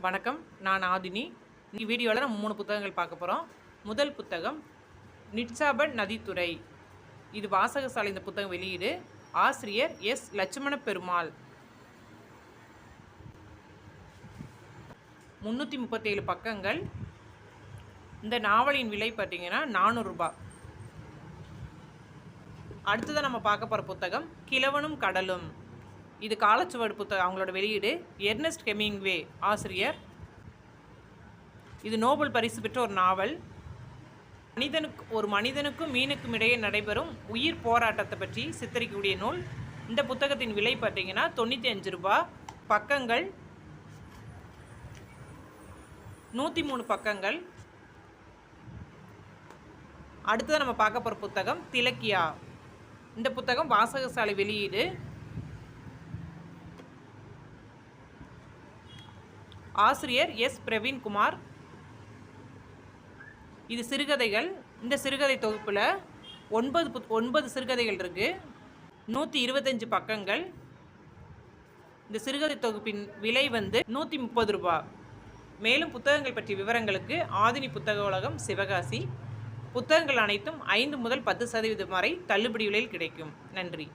வணக்கம், நான் ஆதினி. இந்த வீடியோவில் நம்ம 3 புத்தகங்கள் பார்க்க போகிறோம். முதல் புத்தகம் நிட்சாபன் நதித்துறை. இது வாசகசாலை இந்த புத்தகம் வெளியீடு. ஆசிரியர் எஸ். லட்சுமண பெருமாள். 337 பக்கங்கள். இந்த நாவலின் விலை பார்த்தீங்கன்னா 400 ரூபாய். அடுத்ததான் நம்ம பார்க்க போகிற புத்தகம் கிழவனும் கடலும். இது காலச்சுவடு புத்தகம், அவங்களோட வெளியீடு. எர்னஸ்ட் ஹெமிங்வே ஆசிரியர். இது நோபல் பரிசு பெற்ற ஒரு நாவல். ஒரு மனிதனுக்கும் மீனுக்கும் இடையே நடைபெறும் உயிர் போராட்டத்தை பற்றி சித்தரிக்கக்கூடிய நூல். இந்த புத்தகத்தின் விலை பார்த்தீங்கன்னா 95 ரூபாய். பக்கங்கள் 103 பக்கங்கள். அடுத்தது நம்ம பார்க்க போகிற புத்தகம் திலக்கியா. இந்த புத்தகம் வாசகசாலை வெளியீடு. ஆசிரியர் எஸ். பிரவீன்குமார். இது சிறுகதைகள். இந்த சிறுகதை தொகுப்பில் 9 சிறுகதைகள் இருக்குது. 125 பக்கங்கள். இந்த சிறுகதை தொகுப்பின் விலை 130 ரூபாய். மேலும் புத்தகங்கள் பற்றிய விவரங்களுக்கு ஆதினி புத்தக உலகம், சிவகாசி. புத்தகங்கள் அனைத்தும் 5 முதல் 10% வரை தள்ளுபடி விலையில் கிடைக்கும். நன்றி.